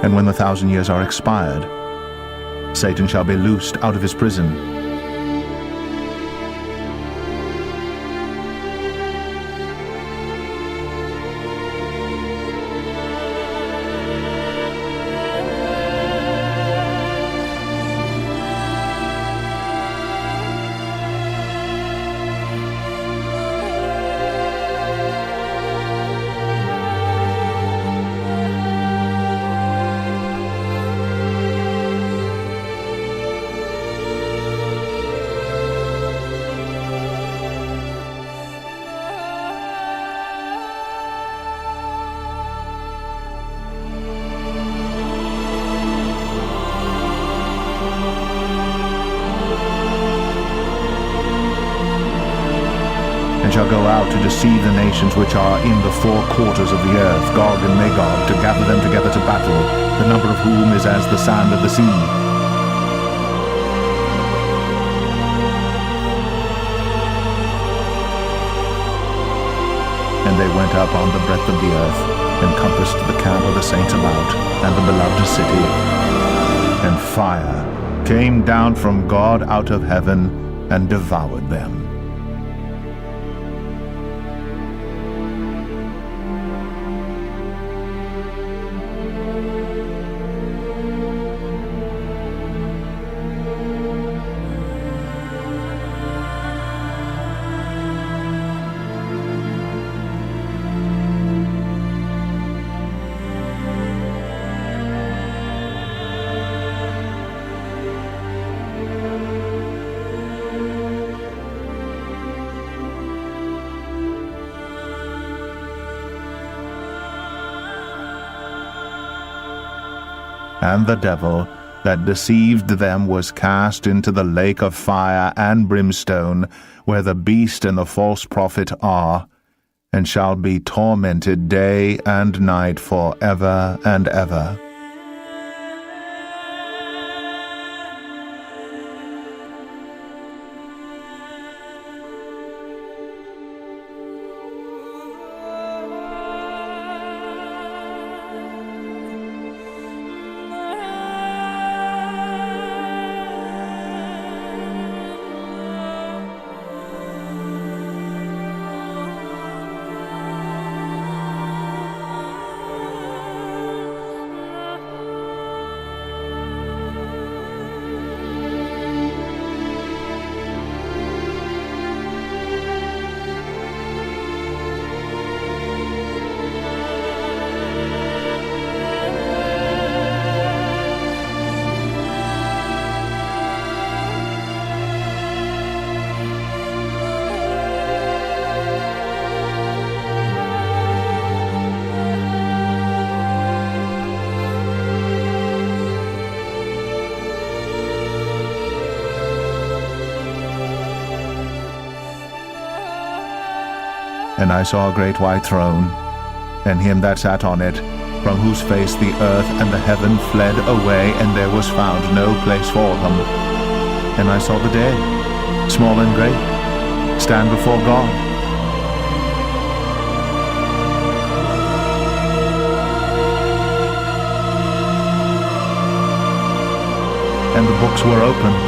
And when the 1,000 years are expired, Satan shall be loosed out of his prison, and shall go out to deceive the nations which are in the four quarters of the earth, Gog and Magog, to gather them together to battle, the number of whom is as the sand of the sea. And they went up on the breadth of the earth, and compassed the camp of the saints about, and the beloved city. And fire came down from God out of heaven, and devoured them. And the devil that deceived them was cast into the lake of fire and brimstone, where the beast and the false prophet are, and shall be tormented day and night for ever and ever. And I saw a great white throne, and him that sat on it, from whose face the earth and the heaven fled away, and there was found no place for them. And I saw the dead, small and great, stand before God. And the books were opened,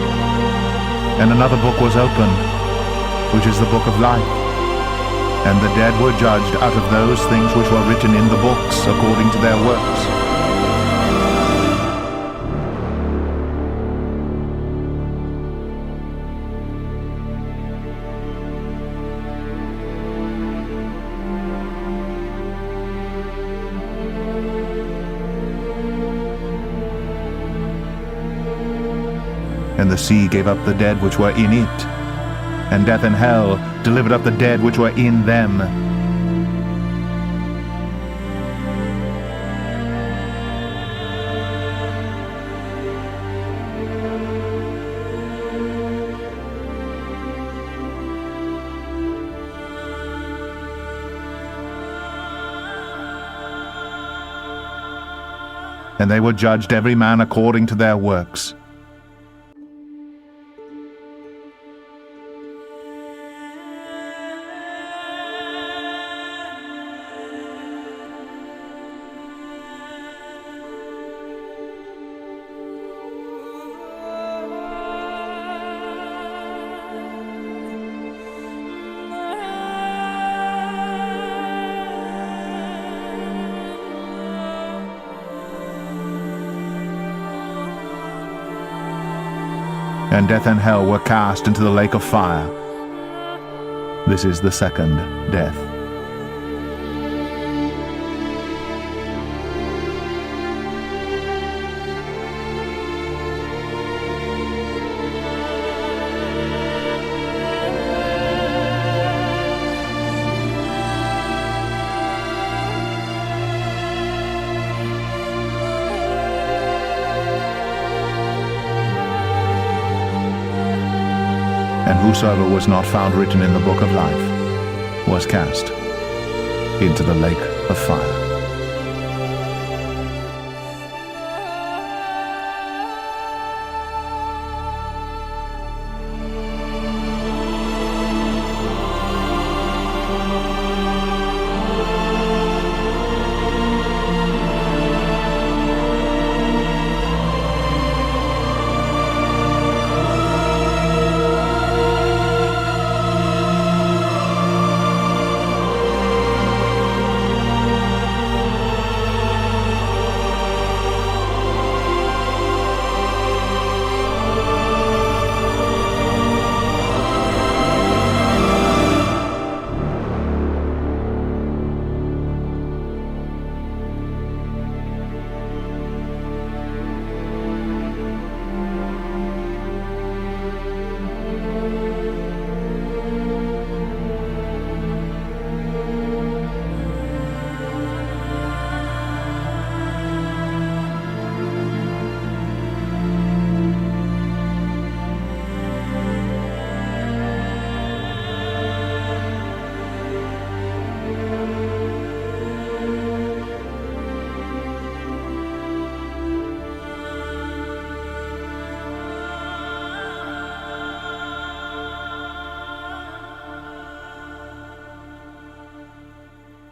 and another book was opened, which is the book of life. And the dead were judged out of those things which were written in the books according to their works. And the sea gave up the dead which were in it, and death and hell delivered up the dead which were in them. And they were judged every man according to their works. and death and hell were cast into the lake of fire. This is the second death. And whosoever was not found written in the book of life was cast into the lake of fire.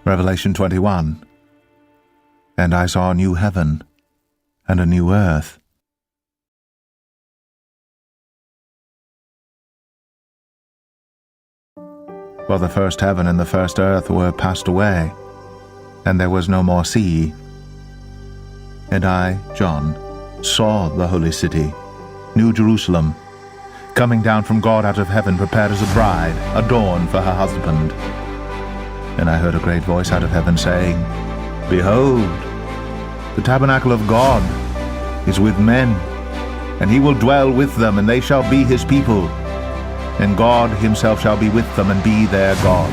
Revelation 21. And I saw a new heaven and a new earth. For the first heaven and the first earth were passed away, and there was no more sea. And I, John, saw the holy city, New Jerusalem, coming down from God out of heaven, prepared as a bride, adorned for her husband. And I heard a great voice out of heaven saying, Behold, the tabernacle of God is with men, and he will dwell with them, and they shall be his people. And God himself shall be with them, and be their God.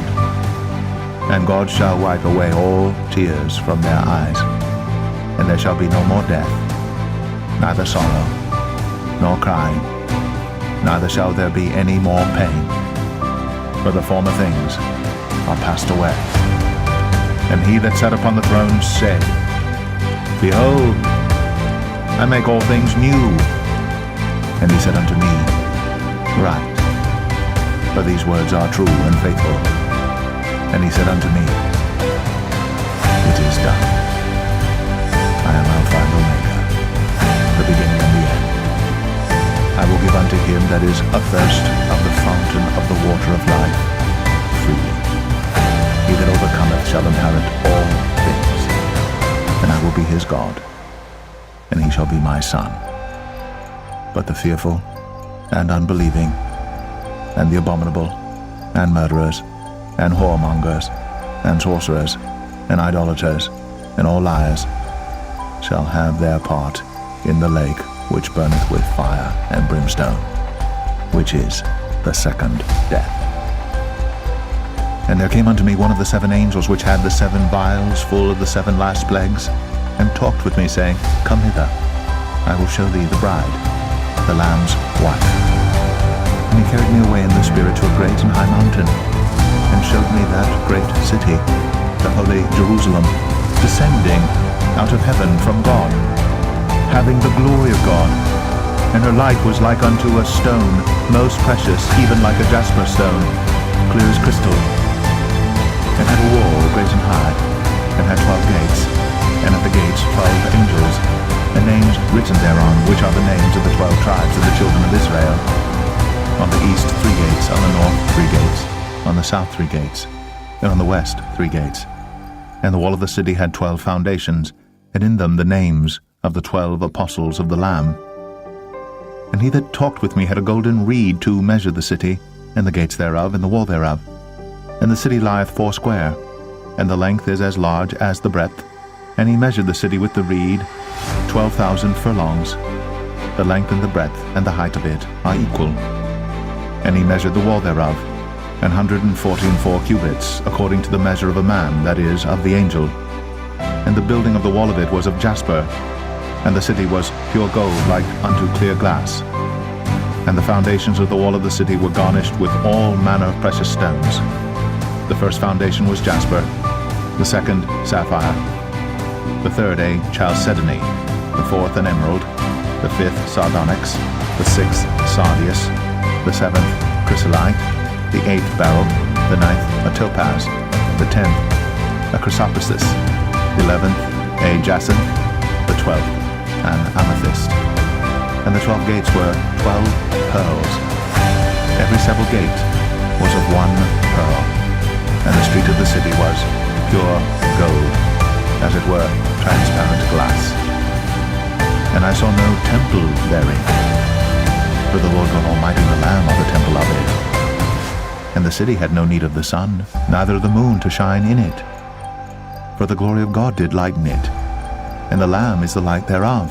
And God shall wipe away all tears from their eyes, and there shall be no more death, neither sorrow, nor crying, neither shall there be any more pain, for the former things are passed away. And he that sat upon the throne said, Behold, I make all things new. And he said unto me, Write, for these words are true and faithful. And he said unto me, It is done. I am Alpha and Omega, the beginning and the end. I will give unto him that is athirst of the fountain of the water of life freely. He that overcometh shall inherit all things, and I will be his God, and he shall be my son. But the fearful, and unbelieving, and the abominable, and murderers, and whoremongers, and sorcerers, and idolaters, and all liars, shall have their part in the lake which burneth with fire and brimstone, which is the second death. And there came unto me one of the seven angels which had the seven vials full of the seven last plagues, and talked with me, saying, Come hither, I will show thee the bride, the Lamb's wife. And he carried me away in the Spirit to a great and high mountain, and showed me that great city, the holy Jerusalem, descending out of heaven from God, having the glory of God. And her light was like unto a stone, most precious, even like a jasper stone, clear as crystal. And had a wall great and high, and had 12 gates, and at the gates 12 angels, and names written thereon, which are the names of the 12 tribes of the children of Israel. On the east 3 gates, on the north 3 gates, on the south 3 gates, and on the west 3 gates. And the wall of the city had 12 foundations, and in them the names of the 12 apostles of the Lamb. And he that talked with me had a golden reed to measure the city, and the gates thereof, and the wall thereof. And the city lieth foursquare, and the length is as large as the breadth. And he measured the city with the reed, 12,000 furlongs. The length and the breadth and the height of it are equal. And he measured the wall thereof, 144 cubits, according to the measure of a man, that is, of the angel. And the building of the wall of it was of jasper, and the city was pure gold like unto clear glass. And the foundations of the wall of the city were garnished with all manner of precious stones. The first foundation was jasper, the second sapphire, the third a chalcedony, the fourth an emerald, the fifth sardonyx, the sixth sardius, the seventh chrysolite, the eighth beryl, the ninth a topaz, the 10th a chrysoprasus, the 11th a jacinth, the 12th an amethyst. And the 12 gates were 12 pearls. Every several gate was of one pearl, and the street of the city was pure gold, as it were transparent glass. And I saw no temple therein, for the Lord God Almighty and the Lamb are the temple of it. And the city had no need of the sun, neither of the moon to shine in it. For the glory of God did lighten it, and the Lamb is the light thereof.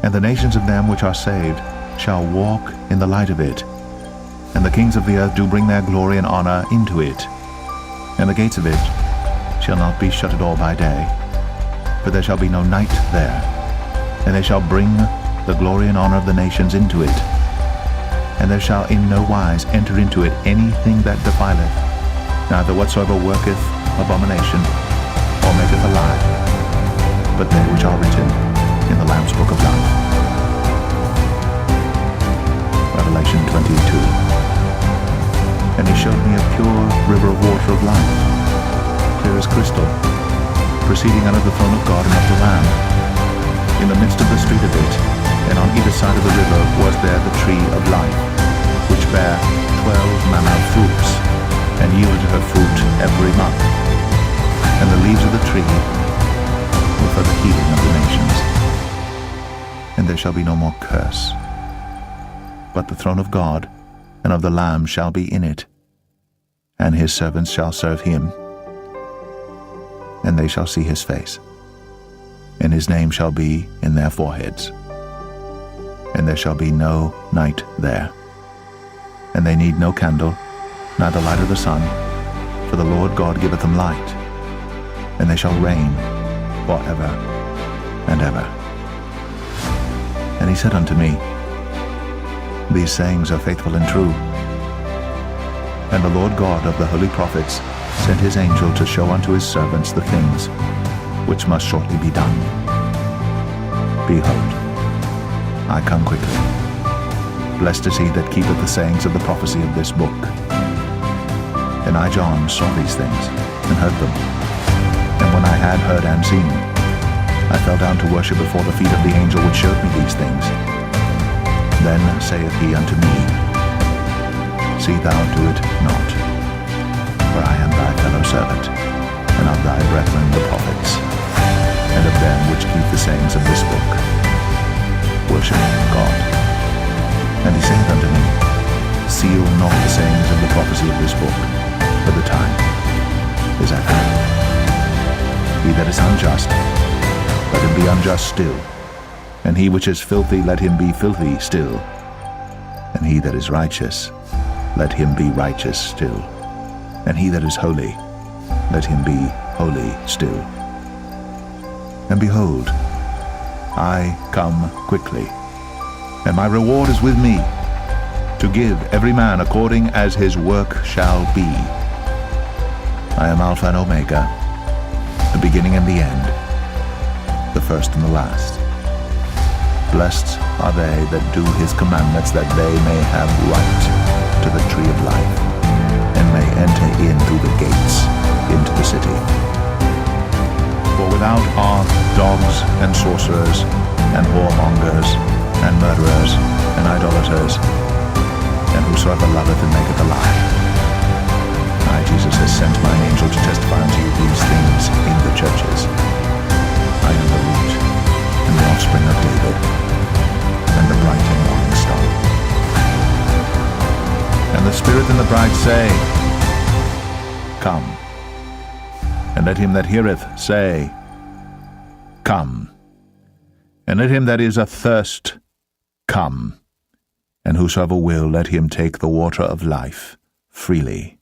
And the nations of them which are saved shall walk in the light of it. And the kings of the earth do bring their glory and honor into it. And the gates of it shall not be shut at all by day, for there shall be no night there. And they shall bring the glory and honor of the nations into it. And there shall in no wise enter into it anything that defileth, neither whatsoever worketh abomination, or maketh a lie, but they which are written in the Lamb's book of life. Revelation 22. And he showed me a pure river of water of life, clear as crystal, proceeding out of the throne of God and of the Lamb. In the midst of the street of it, and on either side of the river, was there the tree of life, which bare 12 manner of fruits, and yielded her fruit every month. And the leaves of the tree were for the healing of the nations. And there shall be no more curse, but the throne of God and of the Lamb shall be in it, and his servants shall serve him, and they shall see his face, and his name shall be in their foreheads. And there shall be no night there, and they need no candle, neither light of the sun, for the Lord God giveth them light, and they shall reign for ever and ever. And he said unto me, These sayings are faithful and true. And the Lord God of the holy prophets sent his angel to show unto his servants the things which must shortly be done. Behold, I come quickly. Blessed is he that keepeth the sayings of the prophecy of this book. And I, John, saw these things, and heard them. And when I had heard and seen, I fell down to worship before the feet of the angel which showed me these things. Then saith he unto me, See thou do it not, for I am thy fellow servant, and of thy brethren the prophets, and of them which keep the sayings of this book. Worship God. And he saith unto me, Seal not the sayings of the prophecy of this book, for the time is at hand. He that is unjust, let him be unjust still, and he which is filthy, let him be filthy still, and he that is righteous, let him be righteous still, and he that is holy, let him be holy still. And behold, I come quickly, and my reward is with me, to give every man according as his work shall be. I am Alpha and Omega, the beginning and the end, the first and the last. Blessed are they that do his commandments, that they may have right to the tree of life, and may enter in through the gates into the city. For without are dogs and sorcerers, and whoremongers, and murderers, and idolaters, and whosoever loveth and maketh a lie. I, Jesus, has sent mine angel to testify unto you these things in the churches. I am the root and the offspring of David, and the bright and morning star. And the Spirit and the bride say, Come. And let him that heareth say, Come. And let him that is athirst come. And whosoever will, let him take the water of life freely.